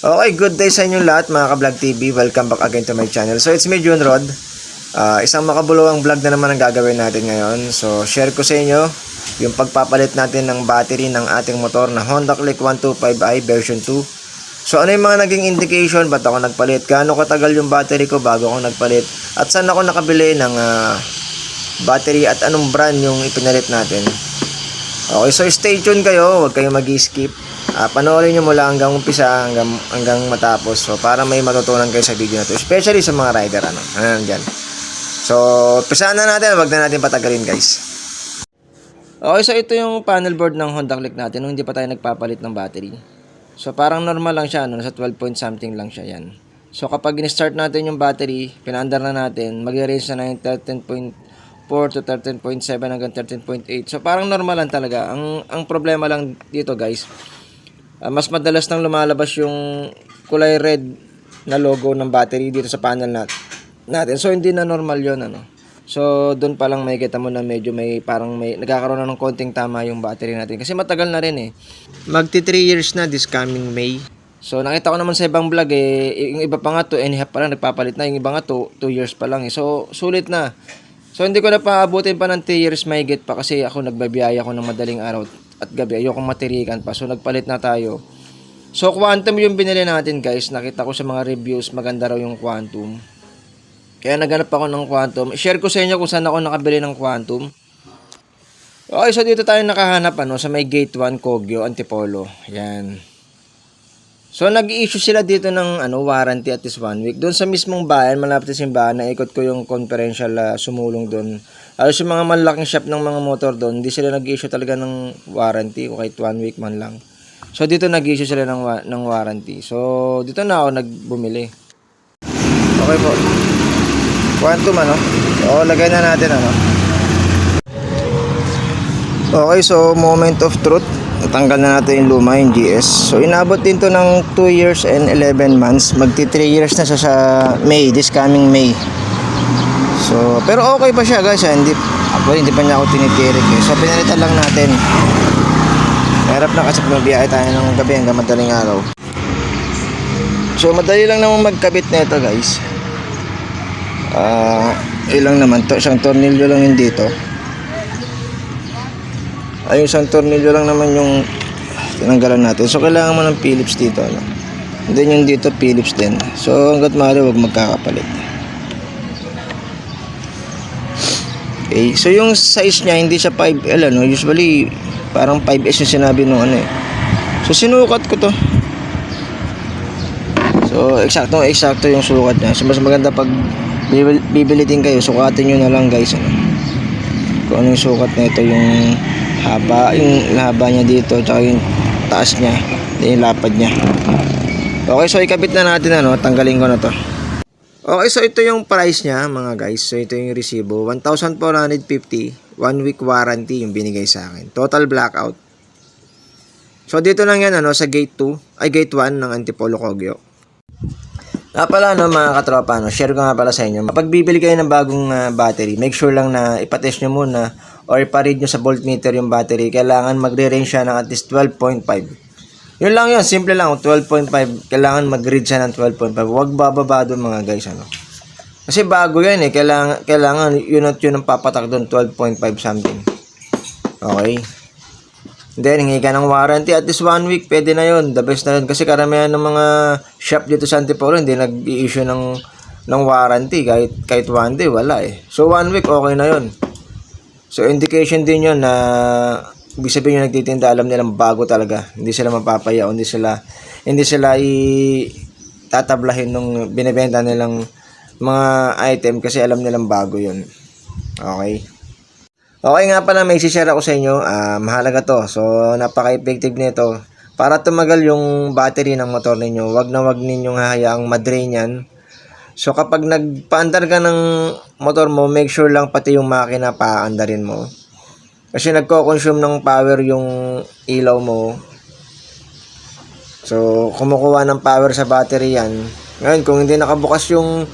Okay, good day sa inyong lahat mga ka-vlog TV. Welcome back again to my channel. So it's me, June Rod. Isang makabuluhang vlog na naman ang gagawin natin ngayon. So share ko sa inyo yung pagpapalit natin ng battery ng ating motor na Honda Click 125i version 2. So ano yung mga naging indication ba't ako nagpalit? Gaano katagal yung battery ko bago ako nagpalit? At saan ako nakabili ng battery at anong brand yung ipinalit natin? Okay, so stay tuned kayo. Huwag kayong mag-skip. Panoorin nyo mula hanggang umpisa hanggang matapos, so para may matutunan kayo sa video na to, especially sa mga rider dyan. So umpisahan na natin, wag na natin patagalin guys. Okay, so ito yung panel board ng Honda Click natin nung hindi pa tayo nagpapalit ng battery. So parang normal lang siya, nasa 12 point something lang siya yan. So kapag in-start natin yung battery, pinaandar na natin, mag-range na yung 13.4 to 13.7 hanggang 13.8. So parang normal lang talaga. Ang problema lang dito guys, mas madalas nang lumalabas yung kulay red na logo ng battery dito sa panel natin. So hindi na normal yon So doon pa lang makikita mo na medyo may nagkakaroon na ng konting tama yung battery natin kasi matagal na rin magti 3 years na this coming May. So nakita ko naman sa ibang vlog yung iba pa nga 2.5 pa lang nagpapalit na, yung iba nga 2 years pa lang So sulit na. So hindi ko na paabutin pa ng 3 years mahigit pa kasi ako nagbabiyaya ko ng madaling araw at gabi, ayokong matirikan pa. So nagpalit na tayo. So Quantum yung binili natin guys. Nakita ko sa mga reviews maganda raw yung Quantum. Kaya naghanap ako ng Quantum. Share ko sa inyo kung saan ako nakabili ng Quantum. Okay, so dito tayo nakahanap sa may Gate 1 Kogyo, Antipolo. Yan. So nag-i-issue sila dito ng warranty at least 1 week. Doon sa mismong bayan, malapit sa simbahan, naikot ko yung conferential sumulong doon. Alos yung mga malaking shop ng mga motor doon, hindi sila nag-issue talaga ng warranty o kahit 1 week man lang. So dito nag-issue sila ng warranty. So dito na ako nagbumili. Okay po. Quantum O lagay na natin Okay, so moment of truth. Natanggal na natin yung luma, yung GS. So inabot din to ng 2 years and 11 months. Magti 3 years na siya sa May, this coming May. So, pero okay pa siya guys, hindi pa niya ako tinitirik So pinalitan lang natin. Harap na kasi pinabiyahe tayo ng gabi hanggang madaling araw. So madali lang naman magkabit nito guys. Ilang naman to, isang tornilyo lang yung dito. Ay, isang tornilyo lang naman yung tinanggalan natin. So kailangan mo ng Phillips dito And then yung dito Phillips din. So hanggat maaari wag magkakapalit. Okay, so yung size niya hindi siya 5L usually parang 5S yung sinabi nung So sinukat ko to. So eksakto yung sukat niya. So mas maganda pag bibili din kayo, sukatin niyo na lang guys kung ano yung sukat nito, yung haba niya dito, tsaka yung taas niya, yung lapad niya. Okay, so ikabit na natin tanggalin ko na to. Okay, so ito yung price niya mga guys. So ito yung resibo, 1,450, 1 week warranty yung binigay sa akin. Total blackout. So dito lang yan sa gate 1 ng Antipolo Kogyo. Pala mga katropa, share ko nga pala sa inyo. Kapag bibili kayo ng bagong battery, make sure lang na ipatest nyo muna or iparead nyo sa voltmeter yung battery. Kailangan magre-range siya ng at least 12.5. Yun lang yun, simple lang, 12.5. Kailangan mag-read siya ng 12.5. Huwag bababa doon mga guys Kasi bago yan kailangan yun at yun ang papatak doon, 12.5 something. Okay. Then hingi ka ng warranty at least 1 week, pwede na yun, the best na yun. Kasi karamihan ng mga shop dito sa Antipolo hindi nag-i-issue ng warranty kahit 1 day, wala So 1 week okay na yun. So indication din yun na ibig sabihin yung nagtitinda alam nilang bago talaga, hindi sila mapapaya o hindi sila tatablahin nung binebenta nilang mga item kasi alam nilang bago yun. Okay nga pala, may i-share ako sa inyo. Mahalaga to. So napaka-effective nito para tumagal yung battery ng motor ninyo. Wag ninyong hahayaang madrain yan. So kapag nagpaandar ka ng motor mo, make sure lang pati yung makina paandarin mo. Kasi nagko-consume ng power yung ilaw mo. So kumukuha ng power sa battery yan. Ngayon kung hindi nakabukas yung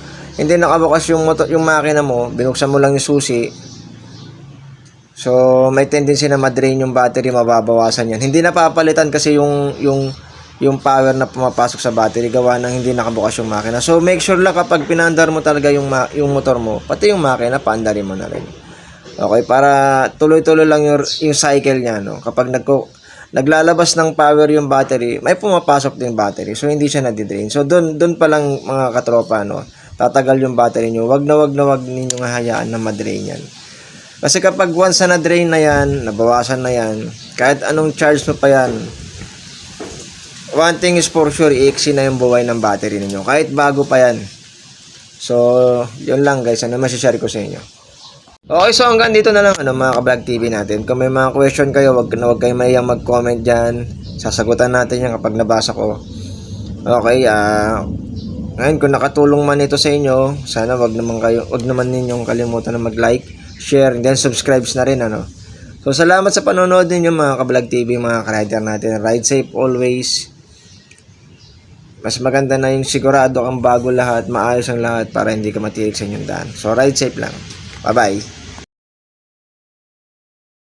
motor, yung makina mo, binuksan mo lang yung susi, so may tendency na madrain yung battery, mababawasan yan. Hindi na papalitan kasi yung yung power na pumapasok sa battery gawa ng hindi nakabukas yung makina. So make sure lang kapag pinandar mo talaga yung motor mo, pati yung makina paandarin mo na rin. Okay, para tuloy-tuloy lang yung cycle niya, no. Kapag naglalabas ng power yung battery, may pumapasok din battery. So hindi siya nadidrain. So doon pa lang mga katropa, no. Tatagal yung battery niyo. Wag na wag ninyong hahayaan na ma-drain yan. Kasi kapag once na na-drain na yan, nabawasan na yan, kahit anong charge mo pa yan, one thing is for sure, iiksi na yung buhay ng battery ninyo. Kahit bago pa yan. So, yun lang guys. Ano masishare ko sa inyo. Okay, so hanggang dito na lang mga ka-Vlog TV natin. Kung may mga question kayo, wag kayo mayang mag-comment dyan. Sasagutan natin yan kapag nabasa ko. Okay, ngayon kung nakatulong man ito sa inyo, sana wag naman ninyong kalimutan na mag-like, share, and then subscribe na rin, So, salamat sa panonood ninyo mga ka-Vlog TV, mga ka-rider natin. Ride safe always. Mas maganda na yung sigurado kang bago lahat, maayos ang lahat para hindi ka matirik sa inyong daan. So, ride safe lang. Bye-bye.